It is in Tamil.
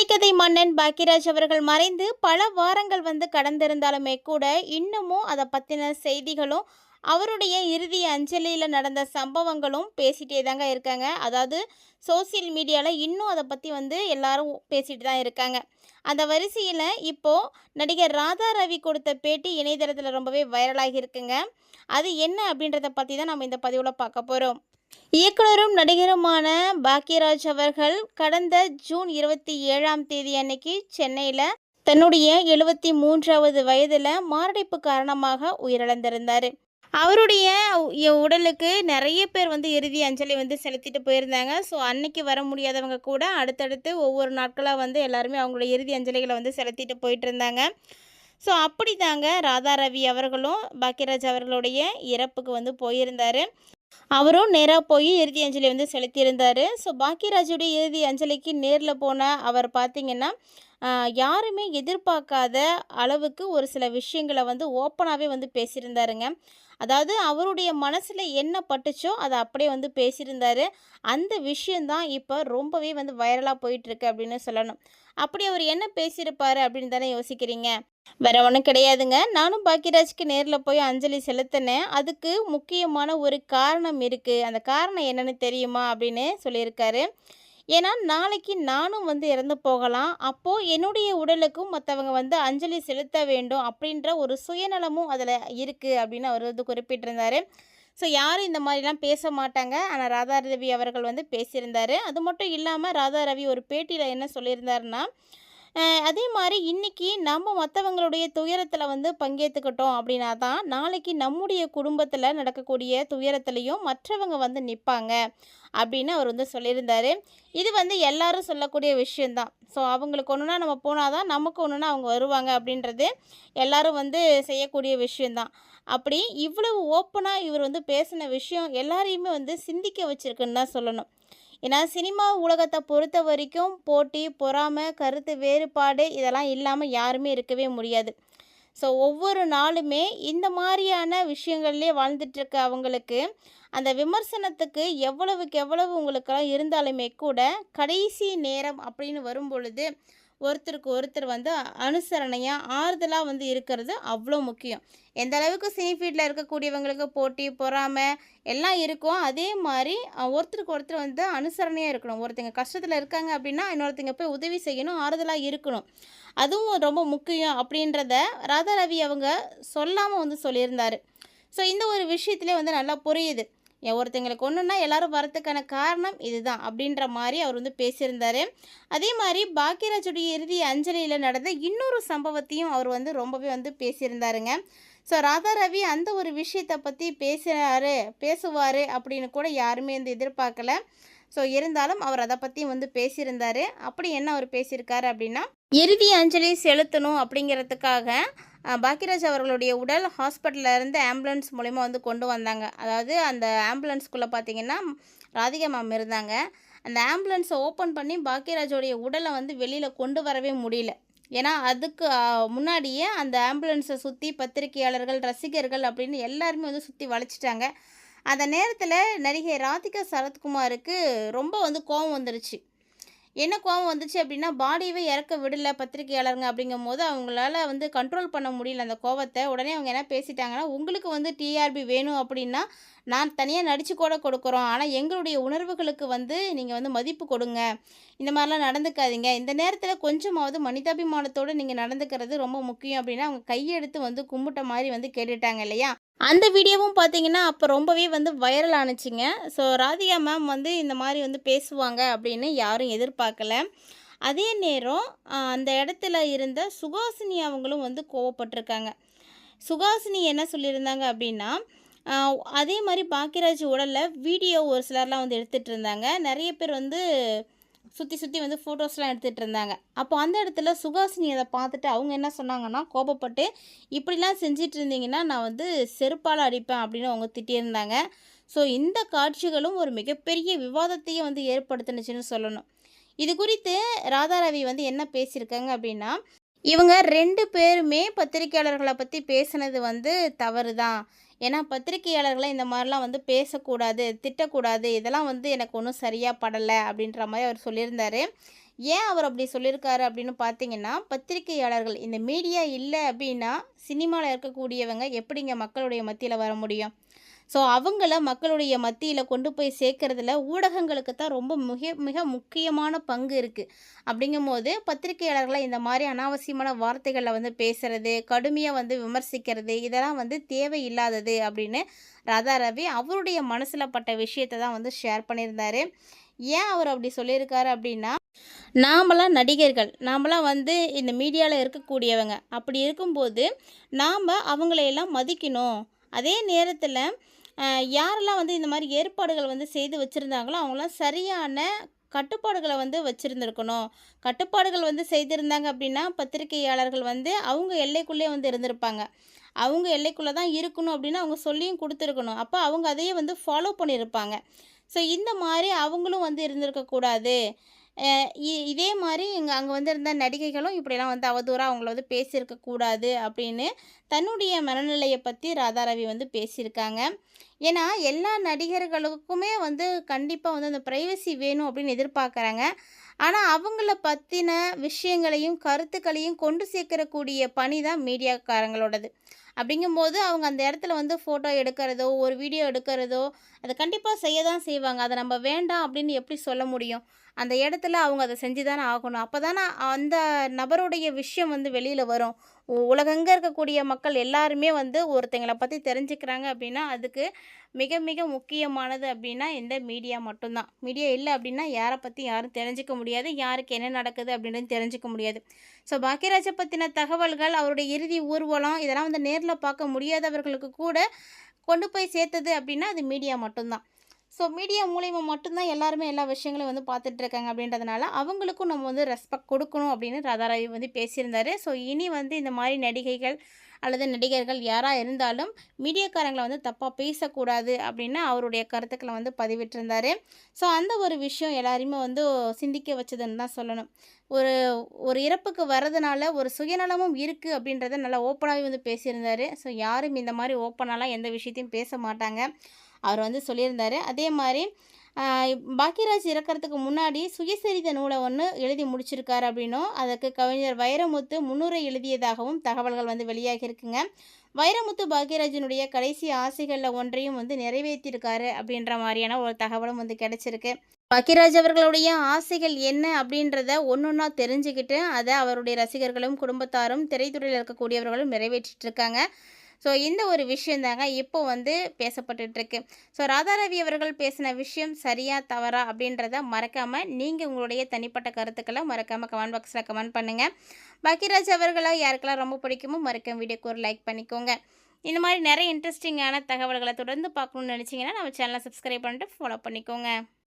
திரைக்கதை மன்னன் பாக்கியராஜ் அவர்கள் மறைந்து பல வாரங்கள் கடந்திருந்தாலுமே கூட இன்னமும் அதை பற்றின செய்திகளும் அவருடைய இறுதி அஞ்சலியில் நடந்த சம்பவங்களும் பேசிகிட்டே தாங்க இருக்காங்க. அதாவது சோசியல் மீடியாவில் இன்னும் அதை பற்றி எல்லாரும் பேசிட்டு தான் இருக்காங்க. அந்த வரிசையில் இப்போது நடிகர் ராதா ரவி கொடுத்த பேட்டி இணையதளத்தில் ரொம்பவே வைரலாகி இருக்குங்க. அது என்ன அப்படின்றத பற்றி தான் நம்ம இந்த பதிவில் பார்க்க போகிறோம். இயக்குனரும் நடிகருமான பாக்கியராஜ் அவர்கள் கடந்த ஜூன் 27ஆம் தேதி அன்னைக்கு சென்னையில் தன்னுடைய 73வது வயதில் மாரடைப்பு காரணமாக உயிரிழந்திருந்தார். அவருடைய உடலுக்கு நிறைய பேர் இறுதி அஞ்சலி செலுத்திட்டு போயிருந்தாங்க. ஸோ அன்னைக்கு வர முடியாதவங்க கூட அடுத்தடுத்து ஒவ்வொரு நாட்களாக எல்லாருமே அவங்களோட இறுதி அஞ்சலிகளை செலுத்திட்டு போயிட்டு இருந்தாங்க. ஸோ அப்படி தாங்க ராதா ரவி அவர்களும் பாக்கியராஜ் அவர்களுடைய இறப்புக்கு போயிருந்தார். அவரும் நேராக போய் இறுதி அஞ்சலி செலுத்தியிருந்தார். ஸோ பாக்கியராஜுடைய இறுதி அஞ்சலிக்கு நேரில் போன அவர் பார்த்திங்கன்னா யாருமே எதிர்பார்க்காத அளவுக்கு ஒரு சில விஷயங்களை ஓப்பனாகவே பேசியிருந்தாருங்க. அதாவது அவருடைய மனசில் என்ன பட்டுச்சோ அதை அப்படியே பேசியிருந்தார். அந்த விஷயந்தான் இப்போ ரொம்பவே வைரலாக போயிட்டுருக்கு அப்படின்னு சொல்லணும். அப்படி அவர் என்ன பேசியிருப்பார் அப்படின்னு தானே யோசிக்கிறீங்க. வேற ஒன்றும் கிடையாதுங்க. நானும் பாக்கியராஜ்க்கு நேரில் போய் அஞ்சலி செலுத்தினேன். அதுக்கு முக்கியமான ஒரு காரணம் இருக்குது. அந்த காரணம் என்னென்னு தெரியுமா அப்படின்னு சொல்லியிருக்காரு. ஏன்னா நாளைக்கு நானும் இறந்து போகலாம். அப்போது என்னுடைய உடலுக்கும் மற்றவங்க அஞ்சலி செலுத்த வேண்டும் அப்படின்ற ஒரு சுயநலமும் அதில் இருக்குது அப்படின்னு அவர் குறிப்பிட்டிருந்தார். ஸோ யாரும் இந்த மாதிரிலாம் பேச மாட்டாங்க. ஆனால் ராதா ரவி அவர்கள் பேசியிருந்தார். அது மட்டும் இல்லாமல் ராதா ரவி ஒரு பேட்டியில் என்ன சொல்லியிருந்தாருன்னா, அதே மாதிரி இன்றைக்கி நம்ம மற்றவங்களுடைய துயரத்தில் பங்கேற்றுக்கிட்டோம் அப்படின்னா தான் நாளைக்கு நம்முடைய குடும்பத்தில் நடக்கக்கூடிய துயரத்துலேயும் மற்றவங்க நிற்பாங்க அப்படின்னு அவர் சொல்லியிருந்தார். இது எல்லாரும் சொல்லக்கூடிய விஷயந்தான். ஸோ அவங்களுக்கு ஒன்றுனா நம்ம போனால் தான் நமக்கு ஒன்றுனா அவங்க வருவாங்க அப்படின்றது எல்லாரும் செய்யக்கூடிய விஷயந்தான். அப்படி இவ்வளவு ஓப்பனாக இவர் பேசின விஷயம் எல்லாரையுமே சிந்திக்க வச்சுருக்குன்னு தான் சொல்லணும். ஏன்னா சினிமா உலகத்தை பொறுத்த வரைக்கும் போட்டி, பொறாமை, கருத்து வேறுபாடு இதெல்லாம் இல்லாமல் யாருமே இருக்கவே முடியாது. ஸோ ஒவ்வொரு நாளுமே இந்த மாதிரியான விஷயங்கள்லேயே வாழ்ந்துட்டுருக்க அவங்களுக்கு அந்த விமர்சனத்துக்கு எவ்வளவுக்கு எவ்வளவு உங்களுக்கெல்லாம் இருந்தாலுமே கூட கடைசி நேரம் அப்படின்னு வரும் பொழுது ஒருத்தருக்கு ஒருத்தர் அனுசரணையாக ஆறுதலாக இருக்கிறது அவ்வளோ முக்கியம். எந்த அளவுக்கு சினி ஃபீல்டில் இருக்கக்கூடியவங்களுக்கு போட்டி, பொறாமை எல்லாம் இருக்கும், அதே மாதிரி ஒருத்தருக்கு ஒருத்தர் அனுசரணையாக இருக்கணும். ஒருத்தங்க கஷ்டத்தில் இருக்காங்க அப்படின்னா இன்னொருத்தங்க போய் உதவி செய்யணும், ஆறுதலாக இருக்கணும். அதுவும் ரொம்ப முக்கியம் அப்படின்றத ராதா ரவி அவங்க சொல்லாமல் சொல்லியிருந்தார். ஸோ இந்த ஒரு விஷயத்துலேயே நல்லா புரியுது. ஒருத்தங்களுக்கு ஒன்றுன்னா எல்லாரும் வரத்துக்கான காரணம் இதுதான் அப்படின்ற மாதிரி அவர் பேசியிருந்தார். அதே மாதிரி பாக்கியராஜுடைய இறுதி அஞ்சலியில் நடந்த இன்னொரு சம்பவத்தையும் அவர் ரொம்பவே பேசியிருந்தாருங்க. ஸோ ராதா ரவி அந்த ஒரு விஷயத்தை பற்றி பேசுவார் அப்படின்னு கூட யாருமே எதிர்பார்க்கல. ஸோ இருந்தாலும் அவர் அதை பற்றி பேசியிருந்தார். அப்படி என்ன அவர் பேசியிருக்காரு அப்படின்னா, இறுதி அஞ்சலி செலுத்தணும் அப்படிங்கிறதுக்காக பாக்கியராஜ் அவர்களுடைய உடல் ஹாஸ்பிட்டலில் இருந்து ஆம்புலன்ஸ் மூலிமா கொண்டு வந்தாங்க. அதாவது அந்த ஆம்புலன்ஸ்குள்ளே பார்த்திங்கன்னா ராதிகா மேம் இருந்தாங்க. அந்த ஆம்புலன்ஸை ஓப்பன் பண்ணி பாக்கியராஜோடைய உடலை வெளியில் கொண்டு வரவே முடியல. ஏன்னா அதுக்கு முன்னாடியே அந்த ஆம்புலன்ஸை சுற்றி பத்திரிகையாளர்கள், ரசிகர்கள் அப்படின்னு எல்லாருமே சுற்றி வளைச்சிட்டாங்க. அந்த நேரத்தில் நடிகை ராதிகா சரத்குமாருக்கு ரொம்ப கோபம் வந்துருச்சு. என்ன கோவம் வந்துச்சு அப்படின்னா, பாடியவே இறக்க விடலை பத்திரிகையாளருங்க அப்படிங்கும்போது அவங்களால கண்ட்ரோல் பண்ண முடியல அந்த கோவத்தை. உடனே அவங்க என்ன பேசிட்டாங்கன்னா, உங்களுக்கு டிஆர்பி வேணும் அப்படின்னா நான் தனியாக நடித்து கூட கொடுக்குறோம், ஆனால் எங்களுடைய உணர்வுகளுக்கு நீங்கள் மதிப்பு கொடுங்க, இந்த மாதிரிலாம் நடந்துக்காதீங்க, இந்த நேரத்தில் கொஞ்சமாவது மனிதாபிமானத்தோடு நீங்கள் நடந்துக்கிறது ரொம்ப முக்கியம் அப்படின்னா அவங்க கையெடுத்து கும்பிட்ட மாதிரி கேட்டுட்டாங்க இல்லையா. அந்த வீடியோவும் பார்த்தீங்கன்னா அப்போ ரொம்பவே வைரல் ஆணுச்சுங்க. ஸோ ராதிகா மேம் இந்த மாதிரி பேசுவாங்க அப்படின்னு யாரும் எதிர்பார்க்கல. அதே நேரம் அந்த இடத்துல இருந்த சுகாசினி அவங்களும் கோவப்பட்டிருக்காங்க. சுகாசினி என்ன சொல்லியிருந்தாங்க அப்படின்னா, அதே மாதிரி பாக்கியராஜ் உடலில் வீடியோ ஒரு சிலர்லாம் எடுத்துகிட்டு இருந்தாங்க. நிறைய பேர் சுற்றி சுற்றி ஃபோட்டோஸ்லாம் எடுத்துகிட்டு இருந்தாங்க. அப்போ அந்த இடத்துல சுகாசினி அதை பார்த்துட்டு அவங்க என்ன சொன்னாங்கன்னா, கோபப்பட்டு இப்படிலாம் செஞ்சிட்டு இருந்தீங்கன்னா நான் செருப்பால் அடிப்பேன் அப்படின்னு அவங்க திட்டியிருந்தாங்க. ஸோ இந்த காட்சிகளும் ஒரு மிகப்பெரிய விவாதத்தையும் ஏற்படுத்துனுச்சுன்னு சொல்லணும். இது குறித்து ராதா ரவி என்ன பேசியிருக்காங்க அப்படின்னா, இவங்க 2 பேருமே பத்திரிகையாளர்களை பற்றி பேசுனது தவறு தான். ஏன்னா பத்திரிகையாளர்களை இந்த மாதிரிலாம் பேசக்கூடாது, திட்டக்கூடாது, இதெல்லாம் எனக்கு ஒன்றும் சரியாக படலை அப்படின்ற மாதிரி அவர் சொல்லியிருந்தார். ஏன் அவர் அப்படி சொல்லியிருக்காரு அப்படின்னு பார்த்தீங்கன்னா, பத்திரிக்கையாளர்கள் இந்த மீடியா இல்ல அப்படின்னா, சினிமால இருக்கக்கூடியவங்க எப்படிங்க மக்களுடைய மத்தியில வர முடியும்? ஸோ அவங்கள மக்களுடைய மத்தியில கொண்டு போய் சேர்க்கறதுல ஊடகங்களுக்கு தான் ரொம்ப மிக மிக முக்கியமான பங்கு இருக்குது. அப்படிங்கும்போது பத்திரிகையாளர்களை இந்த மாதிரி அனாவசியமான வார்த்தைகளில் வந்து பேசுறது, கடுமையாக வந்து விமர்சிக்கிறது, இதெல்லாம் வந்து தேவையில்லாதது அப்படின்னு ராதாரவி அவருடைய மனசில் பட்ட விஷயத்தை தான் வந்து ஷேர் பண்ணியிருந்தாரு. ஏன் அவர் அப்படி சொல்லியிருக்காரு அப்படின்னா, நாமலாம் நடிகர்கள், நாமலாம் வந்து இந்த மீடியாவில் இருக்கக்கூடியவங்க. அப்படி இருக்கும்போது நாம் அவங்களையெல்லாம் மதிக்கணும். அதே நேரத்தில் யாரெல்லாம் வந்து இந்த மாதிரி ஏற்பாடுகள் வந்து செய்து வச்சுருந்தாங்களோ அவங்களாம் சரியான கட்டுப்பாடுகளை வந்து வச்சுருந்துருக்கணும். கட்டுப்பாடுகள் வந்து செய்திருந்தாங்க அப்படின்னா பத்திரிகையாளர்கள் வந்து அவங்க எல்லைக்குள்ளே வந்து இருந்திருப்பாங்க. அவங்க எல்லைக்குள்ளே தான் இருக்கணும் அப்படின்னு அவங்க சொல்லியும் கொடுத்துருக்கணும். அப்போ அவங்க அதையே வந்து ஃபாலோ பண்ணியிருப்பாங்க. ஸோ இந்த மாதிரி அவங்களும் வந்து இருந்திருக்கக்கூடாது. இதே மாதிரி அங்கே வந்திருந்த நடிகைகளும் இப்படிலாம் வந்து அவதூறாக அவங்கள வந்து பேசியிருக்கக்கூடாது அப்படின்னு தன்னுடைய மனநிலையை பற்றி ராதாரவி வந்து பேசியிருக்காங்க. ஏன்னா எல்லா நடிகர்களுக்குமே வந்து கண்டிப்பாக வந்து அந்த ப்ரைவசி வேணும் அப்படின்னு எதிர்பார்க்குறாங்க. ஆனால் அவங்கள பற்றின விஷயங்களையும் கருத்துக்களையும் கொண்டு சேர்க்கக்கூடிய பணி தான் மீடியாக்காரங்களோடது. அப்படிங்கும்போது அவங்க அந்த இடத்துல வந்து ஃபோட்டோ எடுக்கிறதோ ஒரு வீடியோ எடுக்கிறதோ அதை கண்டிப்பாக செய்ய தான் செய்வாங்க. அதை நம்ம வேண்டாம் அப்படின்னு எப்படி சொல்ல முடியும்? அந்த இடத்துல அவங்க அதை செஞ்சு தானே ஆகணும். அப்போ தானே அந்த நபருடைய விஷயம் வந்து வெளியில் வரும். உலகெங்க இருக்கக்கூடிய மக்கள் எல்லாருமே வந்து ஒருத்தங்கள பற்றி தெரிஞ்சுக்கிறாங்க அப்படின்னா அதுக்கு மிக மிக முக்கியமானது அப்படின்னா இந்த மீடியா மட்டும்தான். மீடியா இல்லை அப்படின்னா யாரை பற்றி யாரும் தெரிஞ்சுக்க முடியாது. யாருக்கு என்ன நடக்குது அப்படின்னு தெரிஞ்சுக்க முடியாது. ஸோ பாக்கியராஜை பற்றின தகவல்கள், அவருடைய இறுதி ஊர்வலம் இதெல்லாம் வந்து நேரில் பார்க்க முடியாதவர்களுக்கு கூட கொண்டு போய் சேர்த்தது அப்படின்னா அது மீடியா மட்டும்தான். ஸோ மீடியா மூலிமா மட்டும்தான் எல்லாருமே எல்லா விஷயங்களையும் வந்து பார்த்துட்ருக்காங்க அப்படின்றதுனால அவங்களுக்கும் நம்ம வந்து ரெஸ்பெக்ட் கொடுக்கணும் அப்படின்னு ராதாரவி வந்து பேசியிருந்தாரு. ஸோ இனி வந்து இந்த மாதிரி நடிகைகள் அல்லது நடிகர்கள் யாராக இருந்தாலும் மீடியாக்காரங்களை வந்து தப்பாக பேசக்கூடாது அப்படின்னு அவருடைய கருத்துக்களை வந்து பதிவிட்டிருந்தார். ஸோ அந்த ஒரு விஷயம் எல்லாரையுமே வந்து சிந்திக்க வச்சதுன்னு தான் சொல்லணும். ஒரு ஒரு இறப்புக்கு வர்றதுனால ஒரு சுயநலமும் இருக்குது அப்படின்றத நல்லா ஓப்பனாகவே வந்து பேசியிருந்தார். ஸோ யாரும் இந்த மாதிரி ஓப்பனாலாம் எந்த விஷயத்தையும் பேச மாட்டாங்க அவர் வந்து சொல்லியிருந்தார். அதே மாதிரி பாக்கியராஜ் இறக்கிறதுக்கு முன்னாடி சுயசரிதை நூலை ஒன்று எழுதி முடிச்சிருக்காரு அப்படின்னும் அதுக்கு கவிஞர் வைரமுத்து முன்னுரை எழுதியதாகவும் தகவல்கள் வந்து வெளியாகியிருக்குங்க. வைரமுத்து பாக்கியராஜனுடைய கடைசி ஆசைகளில் ஒன்றையும் வந்து நிறைவேற்றியிருக்காரு அப்படின்ற மாதிரியான ஒரு தகவலும் வந்து கிடைச்சிருக்கு. பாக்கியராஜ் அவர்களுடைய ஆசைகள் என்ன அப்படின்றத ஒன்றா தெரிஞ்சுக்கிட்டு அதை அவருடைய ரசிகர்களும் குடும்பத்தாரும் திரைத்துறையில் இருக்கக்கூடியவர்களும் நிறைவேற்றிட்டு இருக்காங்க. ஸோ இந்த ஒரு விஷயம் தாங்க இப்போ வந்து பேசப்பட்டுருக்கு. ஸோ ராதாரவி அவர்கள் பேசின விஷயம் சரியா தவறா அப்படின்றத மறக்காமல் நீங்கள் உங்களுடைய தனிப்பட்ட கருத்துக்களை மறக்காமல் கமெண்ட் பாக்ஸில் கமெண்ட் பண்ணுங்கள். பாக்கியராஜ் அவர்களை யாருக்கெல்லாம் ரொம்ப பிடிக்குமோ மறக்காம வீடியோக்கு ஒரு லைக் பண்ணிக்கோங்க. இந்த மாதிரி நிறைய இன்ட்ரெஸ்டிங்கான தகவல்களை தொடர்ந்து பார்க்கணுன்னு நினச்சிங்கன்னா நம்ம சேனலை சப்ஸ்கிரைப் பண்ணிட்டு ஃபாலோ பண்ணிக்கோங்க.